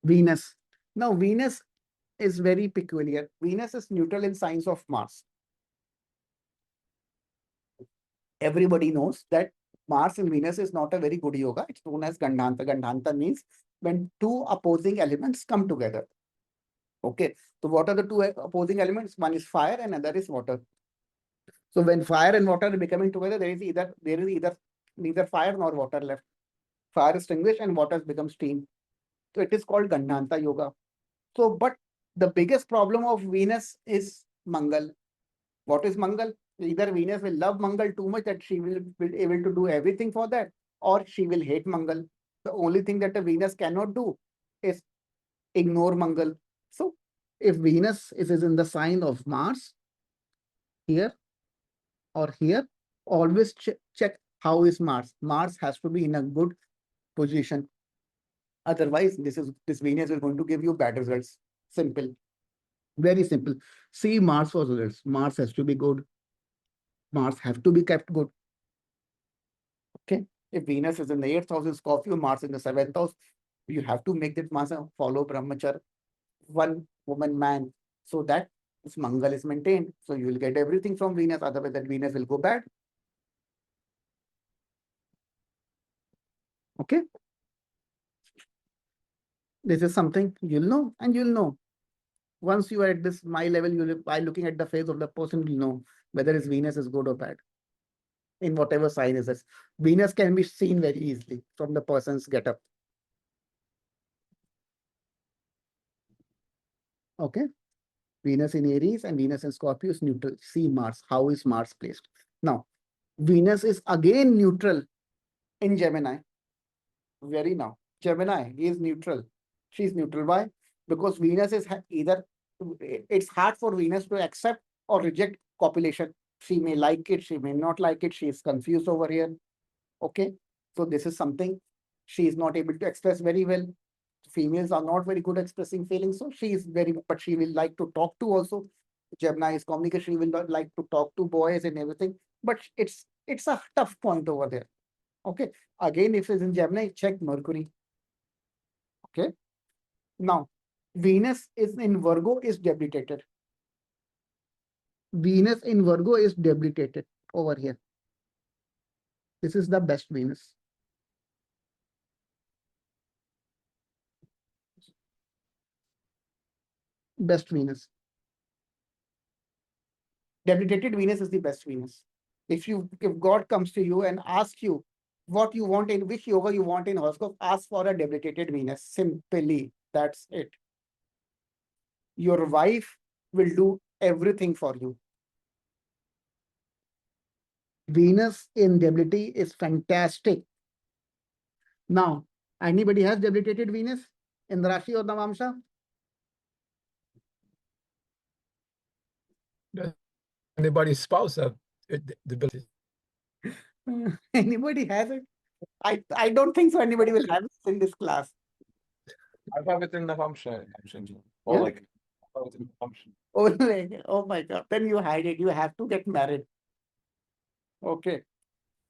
Venus. Now, Venus is very peculiar. Venus is neutral in signs of Mars. Everybody knows that Mars and Venus is not a very good yoga. It's known as Gandhanta. Gandhanta means when two opposing elements come together. Okay. So what are the two opposing elements? One is fire and another is water. So when fire and water are becoming together, there is either neither fire nor water left. Fire is extinguished and water has become steam. So it is called Gandhanta yoga. So, but the biggest problem of Venus is Mangal. What is Mangal? Either Venus will love Mangal too much that she will be able to do everything for that, or she will hate Mangal. The only thing that a Venus cannot do is ignore Mangal. So, if Venus is in the sign of Mars here or here, always check how is Mars. Mars has to be in a good position. Otherwise, this Venus is going to give you bad results. Simple. Very simple. See Mars for results. Mars has to be good. Mars have to be kept good. Okay. If Venus is in the 8th house in Scorpio, Mars in the 7th house, you have to make that Mars follow Brahmachar, one woman man, so that this Mangal is maintained. So you will get everything from Venus, otherwise that Venus will go bad. Okay. This is something you'll know, and you'll know. Once you are at this my level, you'll by looking at the face of the person, you'll know whether his Venus is good or bad. In whatever sign is this. Venus can be seen very easily from the person's getup. Okay. Venus in Aries and Venus in Scorpio is neutral. See Mars. How is Mars placed? Now, Venus is again neutral in Gemini. Very now. Gemini, he is neutral. She's neutral. Why? Because Venus is either, it's hard for Venus to accept or reject copulation. She may like it, she may not like it. She is confused over here. Okay. So this is something she is not able to express very well. Females are not very good at expressing feelings. So she is very, but she will like to talk to also. Gemini is communication. She will not like to talk to boys and everything. But it's a tough point over there. Okay. Again, if it's in Gemini, check Mercury. Okay. Now, Venus is in Virgo is debilitated. Venus in Virgo is debilitated over here. This is the best Venus. Best Venus. Debilitated Venus is the best Venus. If God comes to you and asks you what you want in which yoga you want in horoscope, ask for a debilitated Venus. Simply, that's it. Your wife will do everything for you. Venus in debility is fantastic. Now, anybody has debilitated Venus in the Rashi or Navamsha? Anybody's spouse have debilitated? Anybody has it? I don't think so. Anybody will have it in this class. I have it in Navamsha, or Yeah? like I have it in Navamsha. Oh my God. Then you hide it. You have to get married. Okay.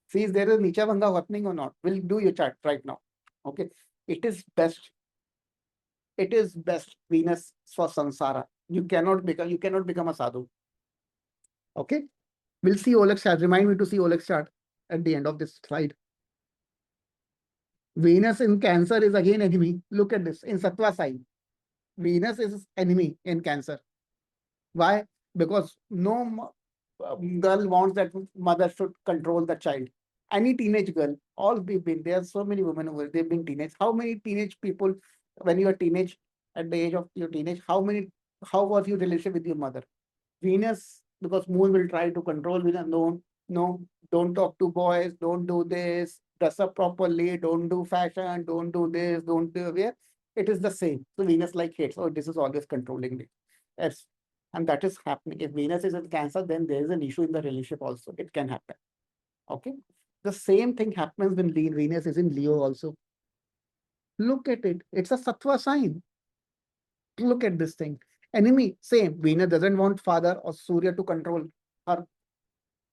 See, is there a Nicha Banga happening or not? We'll do your chart right now. Okay. It is best. It is best Venus for samsara. You cannot become a sadhu. Okay. We'll see Oleg's chart. Remind me to see Oleg's chart at the end of this slide. Venus in Cancer is again enemy. Look at this in Sattva sign. Venus is enemy in Cancer. Why? Because no girl wants that mother should control the child. Any teenage girl, all we've been there are so many women who they've been teenage. How many teenage people, when you are teenage, at the age of your teenage, how was your relationship with your mother? Venus, because moon will try to control Venus. No, no, don't talk to boys, don't do this, dress up properly, don't do fashion, don't do this, don't do where. It is the same. So Venus like hates. Oh, this is always controlling me. Yes. And that is happening. If Venus is in Cancer, then there is an issue in the relationship also. It can happen. Okay. The same thing happens when Venus is in Leo also. Look at it. It's a Sattva sign. Look at this thing. Enemy, same. Venus doesn't want father or Surya to control her.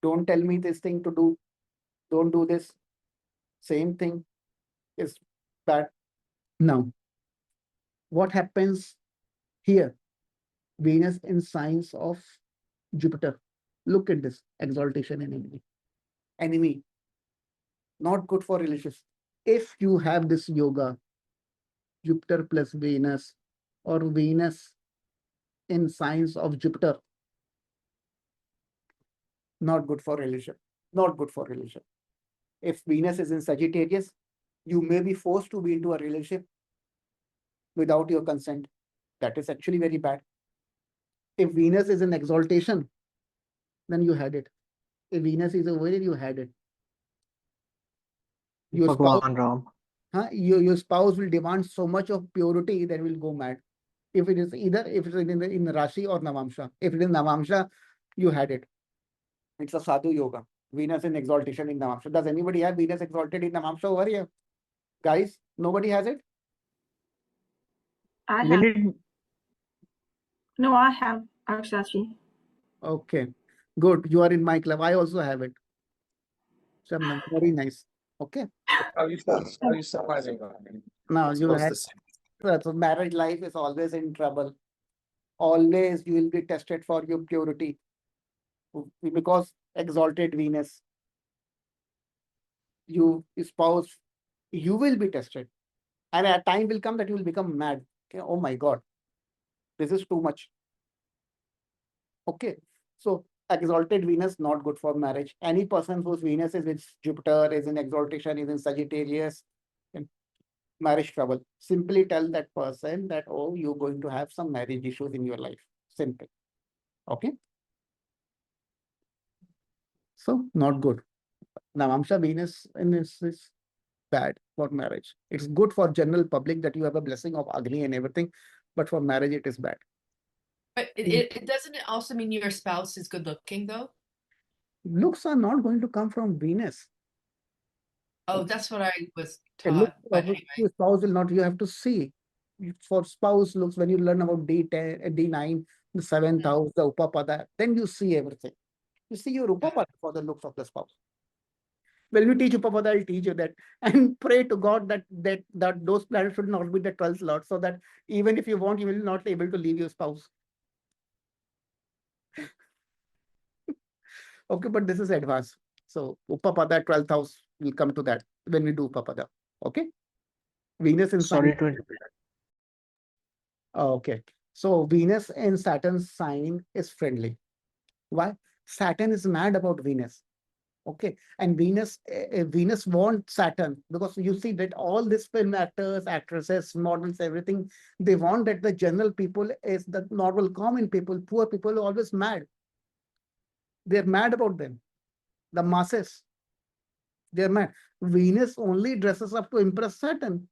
Don't tell me this thing to do. Don't do this. Same thing is bad. Now, What happens here? Venus in signs of Jupiter. Look at this exaltation and enemy. Enemy. Not good for relationships. If you have this yoga, Jupiter plus Venus, or Venus in signs of Jupiter, not good for relationship. Not good for relationship. If Venus is in Sagittarius, you may be forced to be into a relationship without your consent. That is actually very bad. If Venus is in exaltation, then you had it. If Venus is over there, you had it. Your spouse, Bhagwan Ram. your spouse will demand so much of purity that will go mad. If it is either, if it is in rashi or navamsha. If it is navamsha, you had it. It's a sadhu yoga. Venus in exaltation in navamsha. Does anybody have Venus exalted in navamsha over here? Guys, nobody has it? I Will have. it No, I have Akshatji. Okay, good. You are in my club. I also have it. Shabnam, very nice. Okay. How you surviving? Now you Supposed had to say. so married life is always in trouble. Always you will be tested for your purity because exalted Venus. You spouse, you will be tested, and a time will come that you will become mad. Okay? Oh my God, this is too much. Okay, so exalted Venus not good for marriage. Any person whose Venus is with Jupiter, is in exaltation, is in Sagittarius, in marriage trouble. Simply tell that person that, oh, you're going to have some marriage issues in your life. Simple. Okay. So not good. Navamsha Venus in this is bad for marriage. It's good for general public that you have a blessing of Agni and everything, but for marriage it is bad. But it doesn't it also mean your spouse is good looking though? Looks are not going to come from Venus. Oh, that's what I was A look taught. But of anyway, your spouse will not, you have to see. For spouse looks, when you learn about D10, D9, the seventh house, the Upapada, then you see everything. You see your Upapada for the looks of the spouse. When you teach Upapada, I'll teach you that. And pray to God that those planets should not be the 12th lord, so that even if you want, you will not be able to leave your spouse. Okay, but this is advanced. So Upapada 12th house, we'll come to that when we do Upapada. Okay. Venus in sign. sorry to interrupt. Okay. So Venus in Saturn's sign is friendly. Why? Saturn is mad about Venus. Okay. And Venus wants Saturn because you see that all these film actors, actresses, models, everything, they want that the general people is the normal common people, poor people are always mad. They're mad about them. The masses. They're mad. Venus only dresses up to impress Saturn.